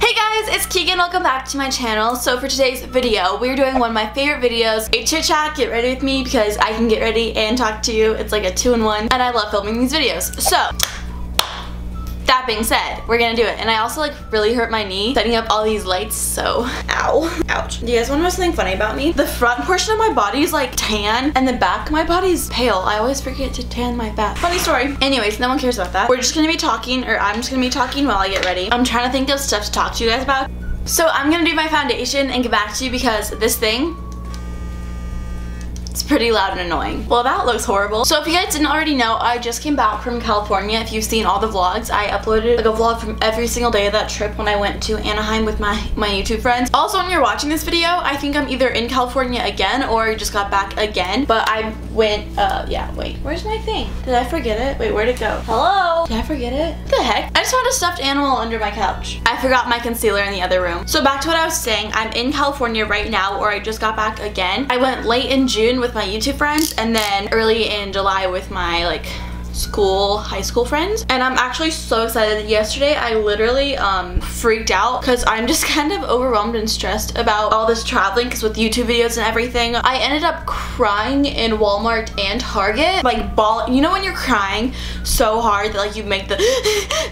Hey guys, it's Keegan. Welcome back to my channel. So for today's video, we're doing one of my favorite videos, a chit chat. Get ready with me because I can get ready and talk to you. It's like a 2-in-1 and I love filming these videos. So that being said, we're gonna do it. And I also like really hurt my knee setting up all these lights, so ow. Ouch. Do you guys want to know something funny about me? The front portion of my body is like tan and the back of my body is pale. I always forget to tan my back. Funny story. Anyways, no one cares about that. We're just gonna be talking, or I'm just gonna be talking while I get ready. I'm trying to think of stuff to talk to you guys about. So I'm gonna do my foundation and get back to you because this thing, it's pretty loud and annoying. Well, that looks horrible. So if you guys didn't already know, I just came back from California. If you've seen all the vlogs, I uploaded like a vlog from every single day of that trip when I went to Anaheim with my YouTube friends. Also, when you're watching this video, I think I'm either in California again or just got back again. But I went, yeah, wait, where's my thing? Did I forget it? Wait, where'd it go? Hello? Did I forget it? What the heck? I just found a stuffed animal under my couch. I forgot my concealer in the other room. So back to what I was saying, I'm in California right now, or I just got back again. I went late in June with my YouTube friends and then early in July with my like high school friends, and I'm actually so excited. Yesterday I literally freaked out because I'm just kind of overwhelmed and stressed about all this traveling because with YouTube videos and everything. I ended up crying in Walmart and Target, like you know when you're crying so hard that like you make the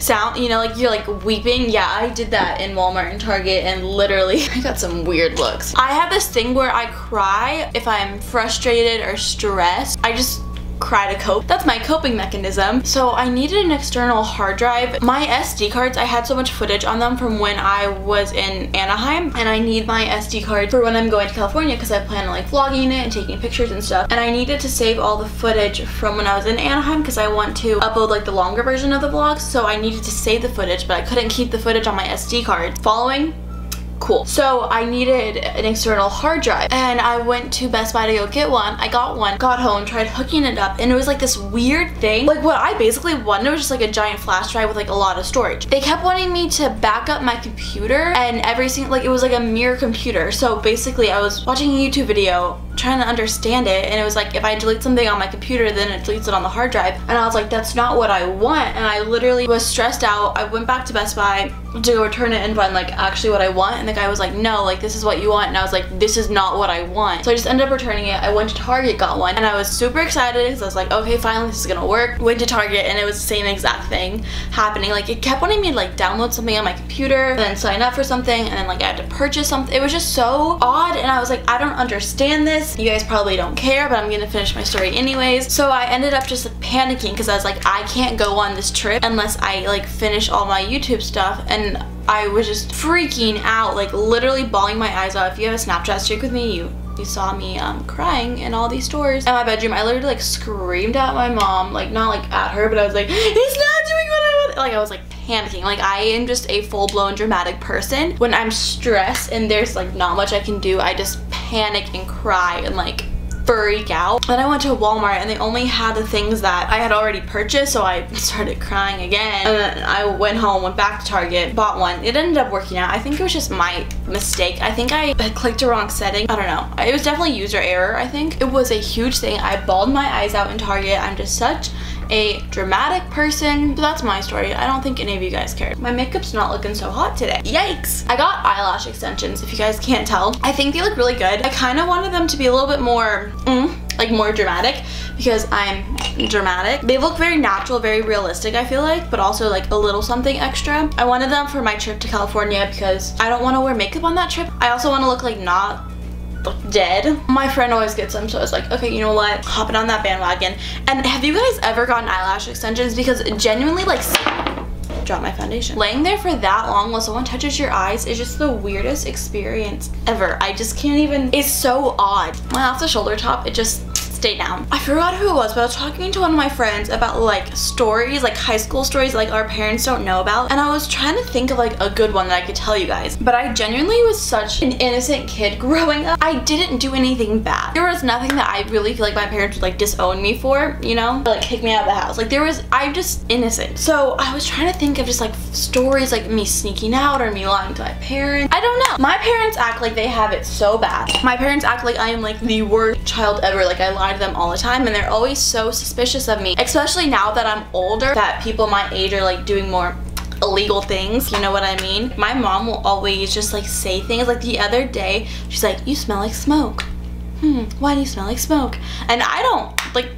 sound, you know, like you're like weeping. Yeah, I did that in Walmart and Target and literally I got some weird looks. I have this thing where I cry if I'm frustrated or stressed. I just cry to cope. That's my coping mechanism. So I needed an external hard drive. My SD cards, I had so much footage on them from when I was in Anaheim, and I need my SD card for when I'm going to California because I plan on like vlogging it and taking pictures and stuff. And I needed to save all the footage from when I was in Anaheim because I want to upload like the longer version of the vlogs. So I needed to save the footage, but I couldn't keep the footage on my SD card. Following? Cool. So I needed an external hard drive and I went to Best Buy to go get one. I got one, got home, tried hooking it up, and it was like this weird thing. Like what I basically wanted was just like a giant flash drive with like a lot of storage. They kept wanting me to back up my computer and everything, like it was like a mirror computer. So basically I was watching a YouTube video trying to understand it, and it was like if I delete something on my computer then it deletes it on the hard drive, and I was like that's not what I want. And I literally was stressed out. I went back to Best Buy to go return it and find like actually what I want, and the guy was like no, like this is what you want, and I was like this is not what I want. So I just ended up returning it. I went to Target, got one, and I was super excited because I was like okay, finally this is gonna work. Went to Target and it was the same exact thing happening. Like it kept wanting me to like download something on my computer and then sign up for something, and then like I had to purchase something. It was just so odd, and I was like I don't understand this. You guys probably don't care, but I'm gonna finish my story anyways. So I ended up just like, panicking because I was like I can't go on this trip unless I like finish all my YouTube stuff, and I was just freaking out, like literally bawling my eyes out. If you have a Snapchat streak with me, you saw me crying in all these stores. In my bedroom, I literally like screamed at my mom, like not like at her, but I was like, he's not doing what I want. Like I was like panicking. Like I am just a full-blown dramatic person. When I'm stressed and there's like not much I can do, I just panic and cry and like freak out. Then I went to Walmart and they only had the things that I had already purchased, so I started crying again. And then I went home, went back to Target, bought one. It ended up working out. I think it was just my mistake. I think I clicked the wrong setting. I don't know. It was definitely user error, I think. It was a huge thing. I bawled my eyes out in Target. I'm just such a dramatic person. So that's my story. I don't think any of you guys cared. My makeup's not looking so hot today. Yikes. I got eyelash extensions, if you guys can't tell. I think they look really good. I kind of wanted them to be a little bit more like more dramatic because I'm dramatic. They look very natural, very realistic, I feel like, but also like a little something extra. I wanted them for my trip to California because I don't want to wear makeup on that trip. I also want to look like not dead. My friend always gets them, so I was like, okay, you know what, hopping on that bandwagon. And have you guys ever gotten eyelash extensions? Because genuinely, like, drop my foundation, laying there for that long while someone touches your eyes is just the weirdest experience ever. I just can't even, it's so odd. My off the shoulder top, it just stay down. I forgot who it was, but I was talking to one of my friends about like stories, like high school stories like our parents don't know about, and I was trying to think of like a good one that I could tell you guys. But I genuinely was such an innocent kid growing up. I didn't do anything bad. There was nothing that I really feel like my parents would like disown me for, you know, or, like kick me out of the house. Like I'm just innocent. So I was trying to think of just like stories like me sneaking out or me lying to my parents. I don't know. My parents act like they have it so bad. My parents act like I am like the worst child ever. Like I lie to them all the time and they're always so suspicious of me, especially now that I'm older, that people my age are like doing more illegal things, you know what I mean? My mom will always just like say things. Like the other day, she's like, you smell like smoke. Why do you smell like smoke? And I don't, like,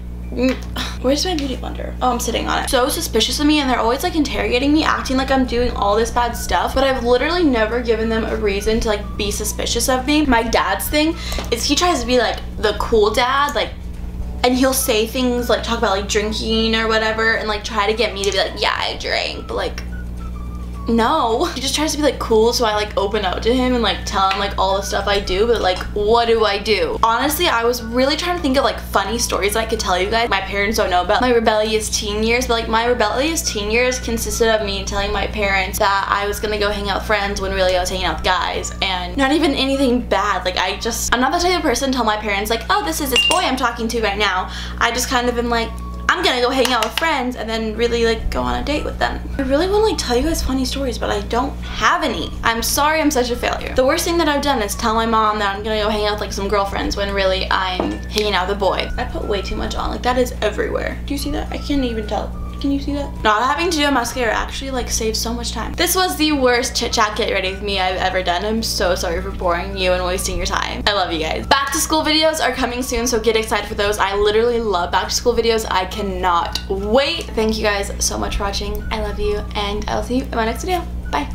where's my beauty blender? Oh, I'm sitting on it. So suspicious of me, and they're always like interrogating me, acting like I'm doing all this bad stuff, but I've literally never given them a reason to like be suspicious of me. My dad's thing is he tries to be like the cool dad, like, and he'll say things like talk about like drinking or whatever and like try to get me to be like, yeah, I drank, but like, no. He just tries to be like cool, so I like open up to him and like tell him like all the stuff I do, but like what do I do? Honestly, I was really trying to think of like funny stories that I could tell you guys. My parents don't know about my rebellious teen years, but like my rebellious teen years consisted of me telling my parents that I was gonna go hang out with friends when really I was hanging out with guys, and not even anything bad. Like I'm not the type of person to tell my parents like, oh, this is this boy I'm talking to right now. I just kind of am like, I'm gonna go hang out with friends and then really like go on a date with them. I really want to like tell you guys funny stories, but I don't have any. I'm sorry, I'm such a failure. The worst thing that I've done is tell my mom that I'm gonna go hang out with like some girlfriends when really I'm hanging out with a boy. I put way too much on, like that is everywhere. Do you see that? I can't even tell. Can you see that? Not having to do a mascara actually like saves so much time. This was the worst chit chat get ready with me I've ever done. I'm so sorry for boring you and wasting your time. I love you guys. Back to school videos are coming soon, so get excited for those. I literally love back to school videos. I cannot wait. Thank you guys so much for watching. I love you, and I'll see you in my next video. Bye.